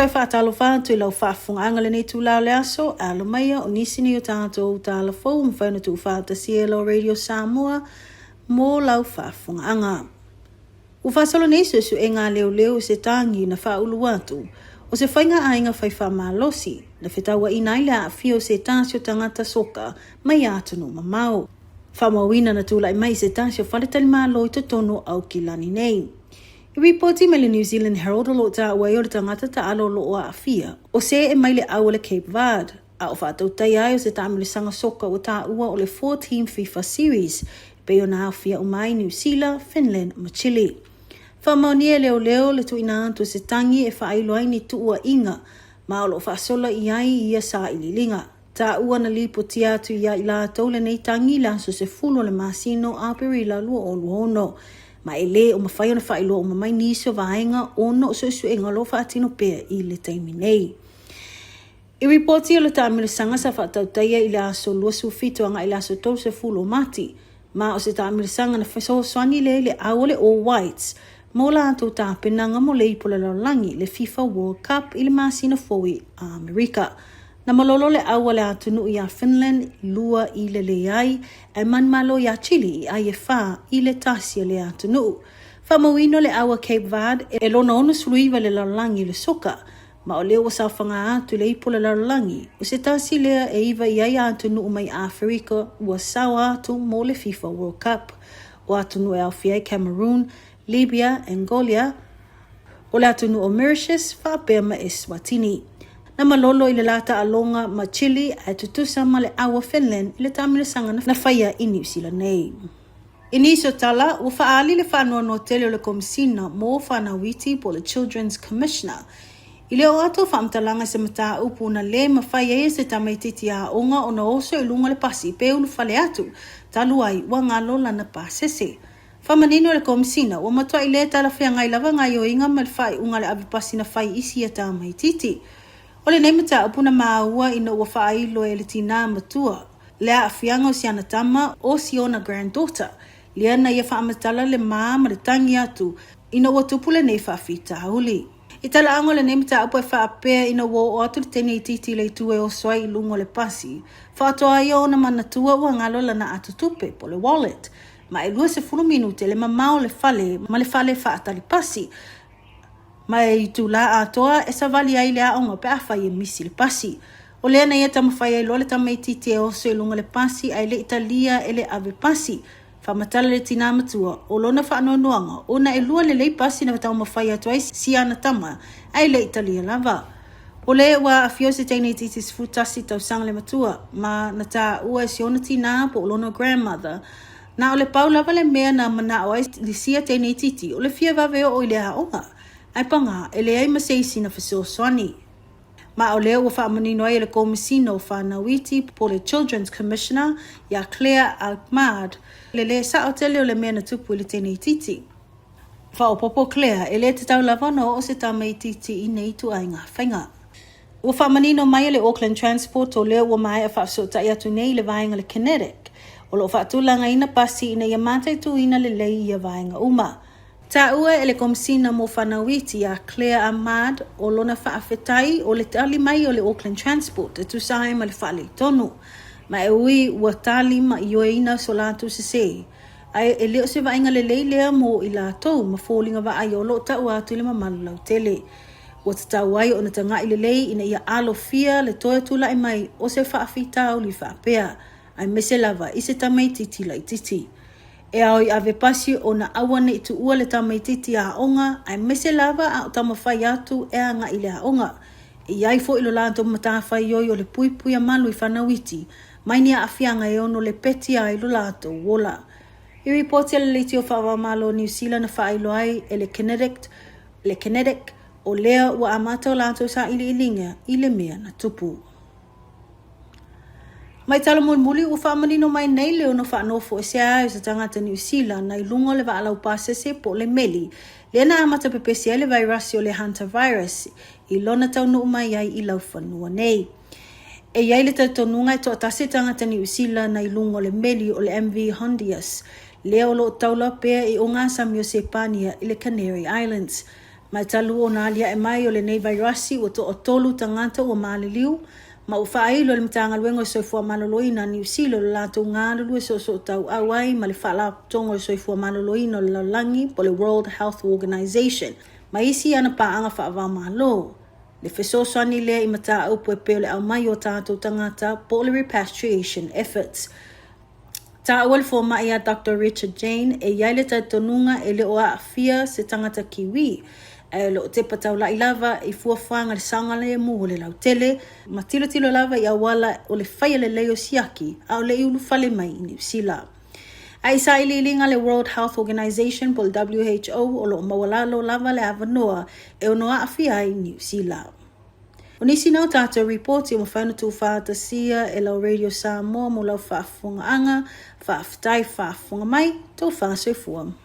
toi whaatalo whātu I lau whaafunga le nei tū lau le aso, alo maia o nisini o tātou tāla fau, mwhaina tū whaata Cielo Radio Samoa, mō lau whaafunga anga. U whaasolo nei susu e ngā leo se tangi na whaulu atu, o se whainga ainga whaiwha malosi, na whetaua inaila a fio se tāsio tangata soka, mai atunu mamau. Whamawina na tūla I mai se tāsio whaletali malo I totono au ki lani nei. I reporti me le New Zealand Herald o lo ta wai o le tangata ta alo lo o a fia, o se e mai le au le Cape Verde, a o whaatau tai ai o se tāmi le sanga soka o ta ua o le 4-team FIFA Series, pe o na fia o mai New Zealand, Finland, ma Chile. Whamaunia leo le tu ina antu se tangi e whaailoai ni tu ua inga, ma o lo whaasola I ai ia sa ililinga. Ta ua na lipo tiatu ia ila taule nei tangi la so se fulo le masino a perila lua o luono. Ma ele o mawhai ona whailo o mamai nisio vaenga ono so isu e ngalo whaatino pea I le taimi nei. I reporti o le tāmi le sanga sa whaatau taia I le aso lua sufito anga I le aso tau se fulo mati. Ma o se tāmi le sanga na whaiso swani le awole All Whites. Mo la ato tā penanga mo le ipo le langi le FIFA World Cup I le masina foi a Amerika. Na malolo le awa le atunu I a Finland lua I le leai e man malo I a Chile I a wha I le tasia le atunu. Whamawino le awa Cape Verde e lona ono suluiva le lalangi le soka, ma o leo sa whanga atu le ipo le lalangi. O se tasi lea e iwa I ai atunu mai Afrika ua sawa atu mo le FIFA World Cup. O atunu e Alfia Cameroon, Libya, Angola, o le atunu o Mauritius, whapea ma Eswatini. Na malolo I le lata alonga ma Chile a tutusa ma le awa Finland I le tamile sanga na whaia I New Zealand nei. I niso tala, ua whaali le whanua no tele o le komisina mo whanawiti po le Children's Commissioner. I leo ato whaamtalanga se mata upu na le ma whaia e se tamaititi a onga o na oso I lunga le pasi pe ulu whale atu, talu ai ua ngalo lana pasese. Whamanino le komisina, ua matua I le tala whea ngai lava ngai o inga ma le whai unga le avipasi na whai isi a tamaititi. O le neimata upuna maua ina ua whaailo e le tina matua. Lea a whianga o siana tama o siona granddaughter. Lea na ia whaamatala le maa ma le tangi atu. Ina ua tupule nei whaafita hauli. I tala ango le neimata upu e whaapea ina ua o atu le tene I titi le tue o soai I lungo le pasi. Whaatoa ia o na manatua ua ngalo lana atu tupe po le wallet. Ma e lua se 10 minute le mamao le fale ma le fale whaatali pasi. Mai tu la atoa e sa vali ai le aonga pe awhai e misi le pasi. O lea na ia tamawhai ai loa le tamaititi e oso I lunga le pasi ai le Italia e le ave pasi. Whamatala le tina matua o lona whaanoanuanga o na e lua le lei pasi na watau mawhai atu ai siana tama ai le Italia lava. O le ua a fio se teine titi sifutasi tau sang le matua ma na ta ua e siona tina po o lona grandmother. Na o le pau lava le mea na mana o ai li sia teine titi o le fia vaveo o le aonga. Ai panga, ele ai maseisi na whasoaswani. Ma o leo ua whaamanino ai le komisino o whanawiti po le Children's Commissioner ia Claire Alkmaad le sa o tele o le mea na tupu I le tene titi. Whaopopo Claire, ele te tau lavano o se tamei titi I nei tu ai ngā whainga. Ua whaamanino mai le Auckland Transport o leo ua mai a whaasota I atu nei le vaenga le Kinetic. O lo whaatulanga ina pasi ina ia mātai tu ina le lei ia vaenga uma. Ta ua e le komisina mo whanawiti a Claire Ahmad o lona whaafetai o le tali mai o le Auckland Transport e tu sae ma le whaale tonu. Ma e ui ua tali ma I oe ina so lātu se se. Ai e leo se vainga le leilea mo I lātou ma fōlinga wa ai o lo ta ua atu le mamalu lau tele. Ua tatau ai o na tanga I le lei ina ia alo fia le toe tula I mai o se whaafitau li whaapea. Ai mese lava I se tamai titi lai titi. E au I ave pasi o na awane I tu ua le tamaititi a onga, ai mese lava a o tamawhai atu e anga I le a onga. E iai fo ilo lanto matawhai oi o le pui a malu I whanawiti, mai ni a afianga e ono le peti a ilo lato wola. I reporti le leiti o whawamalo New Zealand na whailo ai e le Kinetic o lea ua amata o lato sa ili ilinga I le mea na tupu. Mai tala muli ua whaamanino mai nei leo no whaanofo e se ai sa tangata New Zealand na I lungo le waalau pasese po le meli. Lena amata pepesi ai le virus o le Hunter virus I lona tau nuu mai ai I lau whanua nei. E iai le tautonunga I toa tase tangata New Zealand na I lungo le meli o le MV Hondias. Leo lo taula pea I o ngā sami o Sepania I le Canary Islands. Mai talu o na alia e mai o le nei vairasi o to o tolu tangata o maliliu, ma u whailo le mtanga luengo e soifua maloloina New Zealand lo lato ngā lulu e so tau awai ma le whala tongo e soifua maloloina lo langi po le World Health Organization. Ma isi ana paanga whaava malo. Le whesosani lea I mata au pue peo le au mai o tātou tangata po le repatriation efforts. Ta awal fo mai a Dr. Richard Jane e yaile tai tonunga e le oa afia se tangata kiwi. E lo te patau la ilava I fuafanga le sanga le mu le lau tele. Ma tilo lava I awala o le whaia le leo siaki au le iulu fale mai I New Zealand. Ai sa ililinga le World Health Organization po le WHO o lo mawalalo lava le avanoa e onoa afia I New Zealand. O nisi nau tātou report I o mawhaina tu whaatasia e lau Radio Samoa mo lau whaafunga anga, whaafutai whaafunga mai, tō whaasoi fuam.